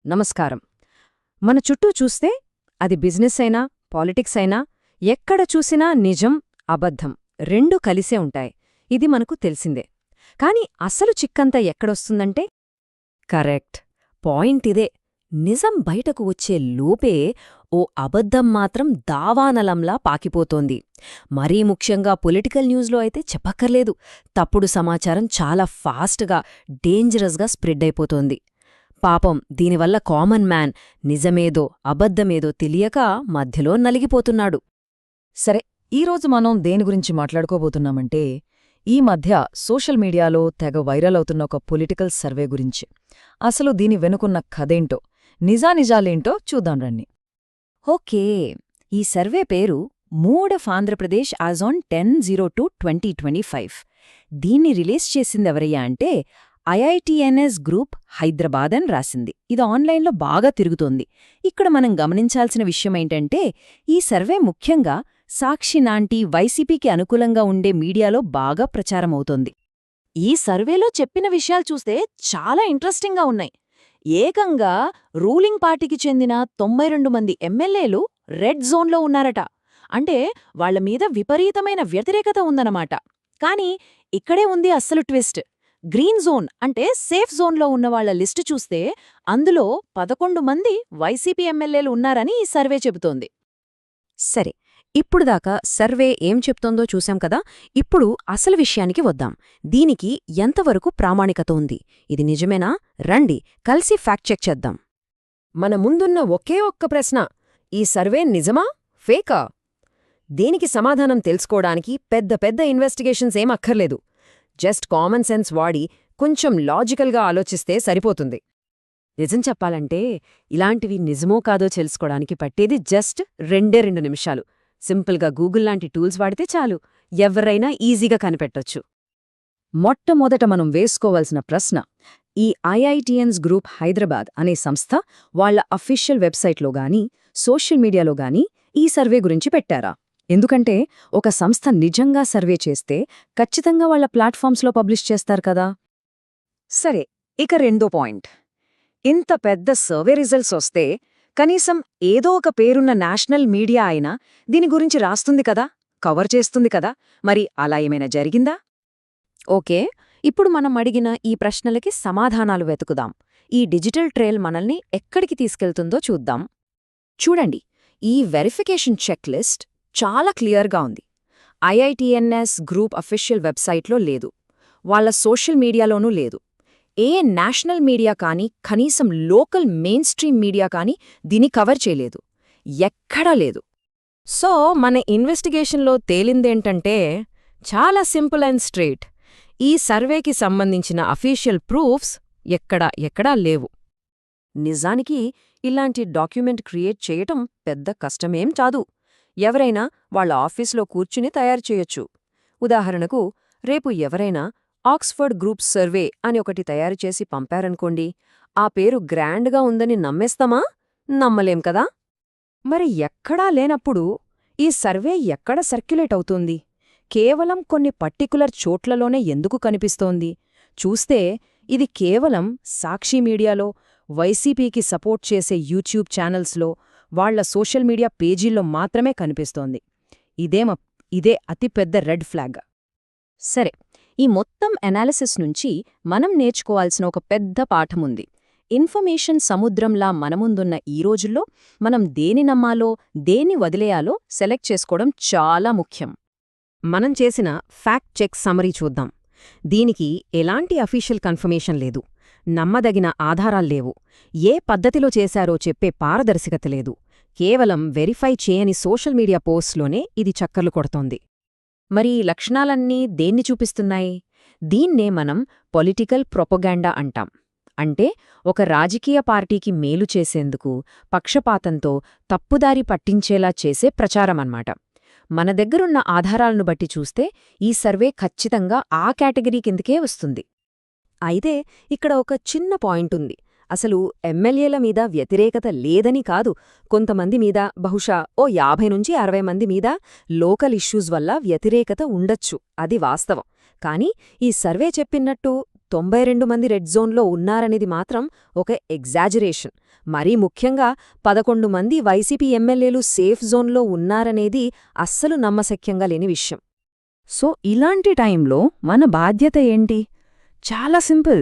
నమస్కారం. మన చుట్టూ చూస్తే అది బిజినెస్ అయినా పాలిటిక్స్ అయినా ఎక్కడ చూసినా నిజం అబద్ధం రెండూ కలిసే ఉంటాయి. ఇది మనకు తెలిసిందే. కాని అసలు చిక్కంతా ఎక్కడొస్తుందంటే కరెక్ట్, పాయింట్ ఇదే. నిజం బయటకు వచ్చే లోపే ఓ అబద్ధం మాత్రం దావానలంలా పాకిపోతోంది. మరీ ముఖ్యంగా పొలిటికల్ న్యూస్లో అయితే చెప్పక్కర్లేదు. తప్పుడు సమాచారం చాలా ఫాస్ట్గా డేంజరస్గా స్ప్రెడ్ అయిపోతోంది. పాపం దీనివల్ల కామన్ మ్యాన్ నిజమేదో అబద్ధమేదో తెలియక మధ్యలో నలిగిపోతున్నాడు. సరే, ఈరోజు మనం దేని గురించి మాట్లాడుకోబోతున్నామంటే ఈ మధ్య సోషల్ మీడియాలో తెగ వైరల్ అవుతున్న ఒక పొలిటికల్ సర్వే గురించి. అసలు దీని వెనుకున్న కథేంటో, నిజానిజాలేంటో చూద్దాం రండి. ఓకే, ఈ సర్వే పేరు mood of Andhra Pradesh as on 10/02/2025. దీన్ని రిలీజ్ చేసిందెవరయ్యా అంటే ఐఐటిఎన్ఎస్ గ్రూప్ హైదరాబాద్ అని రాసింది. ఇది ఆన్లైన్లో బాగా తిరుగుతోంది. ఇక్కడ మనం గమనించాల్సిన విషయమేంటంటే ఈ సర్వే ముఖ్యంగా సాక్షి నాంటి వైసీపీకి అనుకూలంగా ఉండే మీడియాలో బాగా ప్రచారమవుతోంది. ఈ సర్వేలో చెప్పిన విషయాలు చూస్తే చాలా ఇంట్రెస్టింగ్గా ఉన్నాయి. ఏకంగా రూలింగ్ పార్టీకి చెందిన 92 మంది ఎమ్మెల్యేలు రెడ్ జోన్లో ఉన్నారట. అంటే వాళ్ల మీద విపరీతమైన వ్యతిరేకత ఉందన్నమాట. కానీ ఇక్కడే ఉంది అస్సలు ట్విస్ట్. గ్రీన్ జోన్ అంటే సేఫ్ జోన్లో ఉన్నవాళ్ల లిస్టు చూస్తే అందులో 11 మంది వైసీపీ ఎమ్మెల్యేలు ఉన్నారని ఈ సర్వే చెబుతోంది. సరే, ఇప్పుడుదాకా సర్వే ఏం చెప్తోందో చూశాం కదా. ఇప్పుడు అసలు విషయానికి వద్దాం. దీనికి ఎంతవరకు ప్రామాణికత ఉంది? ఇది నిజమేనా? రండి కలిసి ఫ్యాక్ట్ చెక్ చేద్దాం. మన ముందున్న ఒకే ఒక్క ప్రశ్న, ఈ సర్వే నిజమా ఫేకా? దీనికి సమాధానం తెలుసుకోవడానికి పెద్ద పెద్ద ఇన్వెస్టిగేషన్స్ ఏం అక్కర్లేదు. జస్ట్ కామన్ సెన్స్ వాడి కొంచెం లాజికల్గా ఆలోచిస్తే సరిపోతుంది. నిజం చెప్పాలంటే ఇలాంటివి నిజమో కాదో తెలుసుకోవడానికి పట్టేది జస్ట్ 2 నిమిషాలు. సింపుల్గా గూగుల్ లాంటి టూల్స్ వాడితే చాలు, ఎవరైనా ఈజీగా కనిపెట్టొచ్చు. మొట్టమొదట మనం వేసుకోవాల్సిన ప్రశ్న, ఈ ఐఐటిఎన్స్ గ్రూప్ హైదరాబాద్ అనే సంస్థ వాళ్ల అఫీషియల్ వెబ్సైట్లో గానీ సోషల్ మీడియాలో గానీ ఈ సర్వే గురించి పెట్టారా? ఎందుకంటే ఒక సంస్థ నిజంగా సర్వే చేస్తే ఖచ్చితంగా వాళ్ల ప్లాట్ఫామ్స్లో పబ్లిష్ చేస్తారు కదా. సరే, ఇక రెండో పాయింట్. ఇంత పెద్ద సర్వే రిజల్ట్స్ వస్తే కనీసం ఏదో ఒక పేరున్న నేషనల్ మీడియా అయినా దీని గురించి రాస్తుంది కదా, కవర్ చేస్తుంది కదా. మరి అలా ఏమైనా జరిగిందా? ఓకే, ఇప్పుడు మనం అడిగిన ఈ ప్రశ్నలకి సమాధానాలు వెతుకుదాం. ఈ డిజిటల్ ట్రేల్ మనల్ని ఎక్కడికి తీసుకెళ్తుందో చూద్దాం. చూడండి, ఈ వెరిఫికేషన్ చెక్ లిస్ట్ చాలా క్లియర్గా ఉంది. ఐఐటిఎన్ఎస్ గ్రూప్ అఫీషియల్ వెబ్సైట్లో లేదు, వాళ్ల సోషల్ మీడియాలోనూ లేదు. ఏ నేషనల్ మీడియా కానీ కనీసం లోకల్ మెయిన్ స్ట్రీమ్ మీడియా కానీ దీన్ని కవర్ చేయలేదు, ఎక్కడా లేదు. సో మన ఇన్వెస్టిగేషన్లో తేలిందేంటంటే చాలా సింపుల్ అండ్ స్ట్రెయిట్. ఈ సర్వేకి సంబంధించిన అఫీషియల్ ప్రూఫ్స్ ఎక్కడా లేవు. నిజానికి ఇలాంటి డాక్యుమెంట్ క్రియేట్ చేయటం పెద్ద కష్టమేం కాదు. ఎవరైనా వాళ్ల ఆఫీస్లో కూర్చుని తయారు చేయొచ్చు. ఉదాహరణకు, రేపు ఎవరైనా ఆక్స్ఫర్డ్ గ్రూప్ సర్వే అని ఒకటి తయారుచేసి పంపారనుకోండి, ఆ పేరు గ్రాండ్గా ఉందని నమ్మేస్తామా? నమ్మలేం కదా. మరి ఎక్కడా లేనప్పుడు ఈ సర్వే ఎక్కడ సర్క్యులేట్ అవుతుంది? కేవలం కొన్ని పర్టికులర్ చోట్లలోనే ఎందుకు కనిపిస్తోంది? చూస్తే ఇది కేవలం సాక్షి మీడియాలో, వైసీపీకి సపోర్ట్ చేసే యూట్యూబ్ ఛానల్స్లో, వాళ్ల సోషల్ మీడియా పేజీల్లో మాత్రమే కనిపిస్తోంది. ఇదే అతిపెద్ద రెడ్ ఫ్లాగ్. సరే, ఈ మొత్తం ఎనాలిసిస్ నుంచి మనం నేర్చుకోవాల్సిన ఒక పెద్ద పాఠముంది. ఇన్ఫర్మేషన్ సముద్రంలా మనముందున్న ఈ రోజుల్లో మనం దేని నమ్మాలో దేన్ని వదిలేయాలో సెలెక్ట్ చేసుకోవడం చాలా ముఖ్యం. మనం చేసిన ఫ్యాక్ట్ చెక్ సమరీ చూద్దాం. దీనికి ఎలాంటి అఫీషియల్ కన్ఫర్మేషన్ లేదు, నమ్మదగిన ఆధారాల్లేవు, ఏ పద్ధతిలో చేశారో చెప్పే పారదర్శకత లేదు. కేవలం వెరిఫై చేయని సోషల్ మీడియా పోస్ట్లోనే ఇది చక్కర్లు కొడుతోంది. మరి ఈ లక్షణాలన్నీ దేన్ని చూపిస్తున్నాయి? దీన్నే మనం పొలిటికల్ ప్రొపగాండా అంటాం. అంటే ఒక రాజకీయ పార్టీకి మేలు చేసేందుకు పక్షపాతంతో తప్పుదారి పట్టించేలా చేసే ప్రచారమన్నమాట. మన దగ్గరున్న ఆధారాలను బట్టి చూస్తే ఈ సర్వే ఖచ్చితంగా ఆ కేటగిరీ కిందకే వస్తుంది. అయితే ఇక్కడ ఒక చిన్న పాయింటుంది. అసలు ఎమ్మెల్యేల మీద వ్యతిరేకత లేదని కాదు, కొంతమంది మీద, బహుశా ఓ 50-60 మంది మీద లోకల్ ఇష్యూస్ వల్ల వ్యతిరేకత ఉండొచ్చు, అది వాస్తవం. కానీ ఈ సర్వే చెప్పినట్టు 92 మంది రెడ్ జోన్లో ఉన్నారనేది మాత్రం ఒక ఎగ్జాజరేషన్. మరీ ముఖ్యంగా 11 మంది వైసీపీ ఎమ్మెల్యేలు సేఫ్ జోన్లో ఉన్నారనేది అస్సలు నమ్మశక్యంగా లేని విషయం. సో ఇలాంటి టైంలో మన బాధ్యత ఏంటి? చాలా సింపుల్.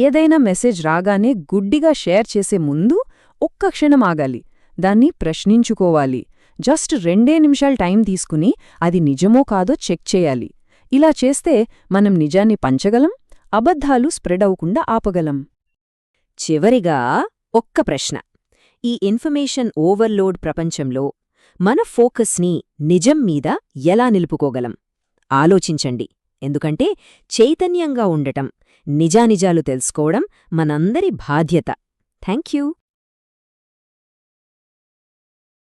ఏదైనా మెసేజ్ రాగానే గుడ్డిగా షేర్ చేసే ముందు ఒక్క క్షణం ఆగాలి, దాన్ని ప్రశ్నించుకోవాలి. జస్ట్ 2 నిమిషాలు టైం తీసుకుని అది నిజమో కాదో చెక్ చేయాలి. ఇలా చేస్తే మనం నిజాన్ని పంచగలం, అబద్ధాలు స్ప్రెడ్ అవ్వకుండా ఆపగలం. చివరిగా ఒక్క ప్రశ్న. ఈ ఇన్ఫర్మేషన్ ఓవర్లోడ్ ప్రపంచంలో మన ఫోకస్ని నిజం మీద ఎలా నిలుపుకోగలం? ఆలోచించండి. ఎందుకంటే చైతన్యంగా ఉండటం, నిజానిజాలు తెలుసుకోవడం మనందరి బాధ్యత. థాంక్యూ.